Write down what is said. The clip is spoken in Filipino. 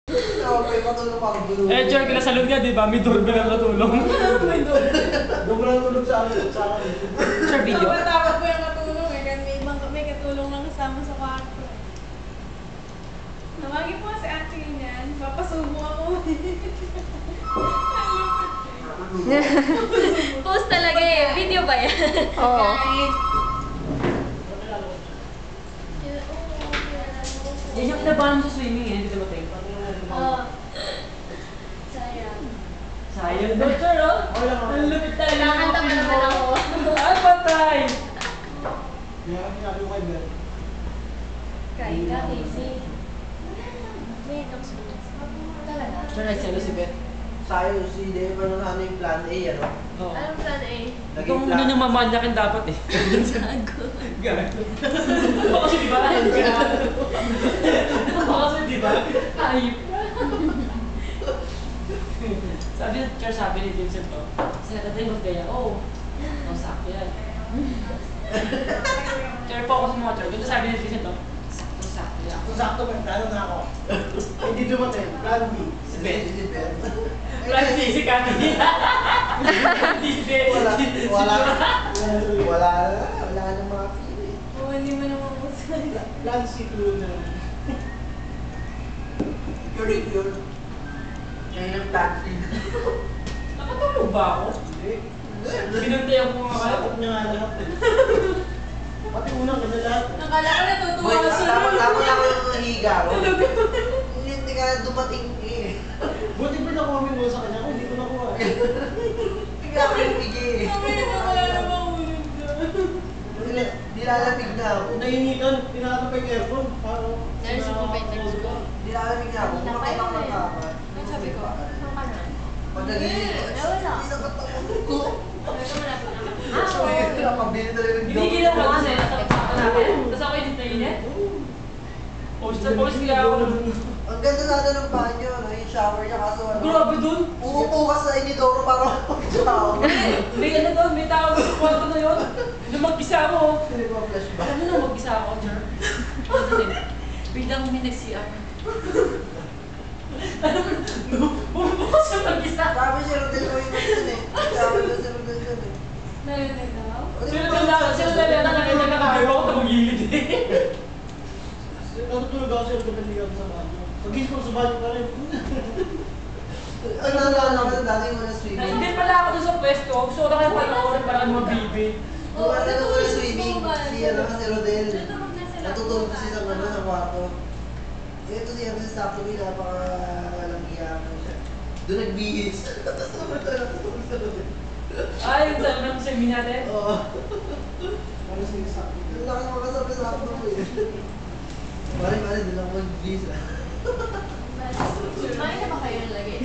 May patulong ako dito. Eh, Char, kinasalod nga, di ba? May doorbell ang natulong. May doorbell. Doon tulog sa akin. Char, video. Matawag ko yung katulong eh. Kasi may katulong lang kasama sa kwarto. Nawagin po si ate ganyan. Papasubo ako. Post talaga eh. Video ba yan? Oo. Yan yung kinabahan sa swimming eh, hindi dumating. Oo. Sayang. Sayang daw, Char, oh. Ang lupit tayo. Nakakanta pa naman ako. Ay, patay! Kain ka, Casey. May tapos mo. Talaga? Char, nagselo si Beth. Sayo, si Dave, ano na yung plan A, ano? Oo. Anong plan A? Itong ano yung mamanyakin dapat eh. Gago. Gago. Baka kasi di ba? Gago. Baka kasi di ba? Ayip. Sabi ni Char, sabi ni Vincent, oh, sila tatay magkaya, oo. Oh, sakto yan. Char, focus mo, Char. Ito sabi ni Vincent, oh, sakto yan. Kung sakto ba, plano na ako. Hindi dumating, plan B. Si Ben. Plan B, si Kati. Hindi, Wala na mga pili. Oo, hindi mo naman usay. Plan C tuloy na. Yun. Ngayon ang plan C. Nakatulog ba ako? Hindi. Binantayan ko nga kayo. Sakot niya nga lahat eh. Pati unang kanya lahat. Nakala ko natutuwa Boy, ka sa tapos ako yung nahiga ko. Hindi ka dumating eh. Buti ba nakuha mo sa kanya? Kung hindi ko nakuha. Bigla ko yung pigi eh. Kami na wala namang ulit ka. Nilalamig na ako. Nainitan, pinakata pa yung aircon. Parang... Narinig mo ba yung text ko? Nilalamig na ako. Nakaya Kumakita mo ko eh. na Ano sabi ko? Ano ka na? Pag nagising ko, Wala. hindi na ba't ako? Sabi ko malapit na kami. So, yun, napabili talaga ng Hindi ginawa kasi. Tapos ako edit na init. Oh, sa boys kaya ako. Ang ganda sana ng banyo, no? Yung shower niya kaso ano. Grabe dun. Umupo ka sa inidoro para mag-shower. May ano doon, may tao sa kwarto na yun. Nung mag-isa ako. Hindi ba flashback? Alam mo na mag-isa ako, Char. Biglang may nag-CR. Bumubukas siya mag-isa. Sabi si Rodel ko yung nandun eh. Sabi ko si Rodel dun eh. Narinig daw? Sino na nakakita na kagawa ko na mag-gilid eh. Natutulog ako siya kung hindi ako sa banyo. Pag-isip ko sa banyo pa rin. Ang naalala ko dati mo na swimming. Hindi pala ako dun sa pwesto. Gusto ko na kayo panoorin para mabibi. Kung ano ko na swimming, si ano si Rodel. Tutulog na sila. Natutulog kasi sa ano sa kwarto. Ito si ano si Sapo nila, napaka-walang iyakan siya. Doon nagbihis. Natutulog sa Rodel. Ay, yung sa ng semi natin. Oo. Ano sinasabi? Ang lakas makasabi sa Sapo ko eh. Mali, doon ako magbihis ah. Kumain na ba kayo ng lagay?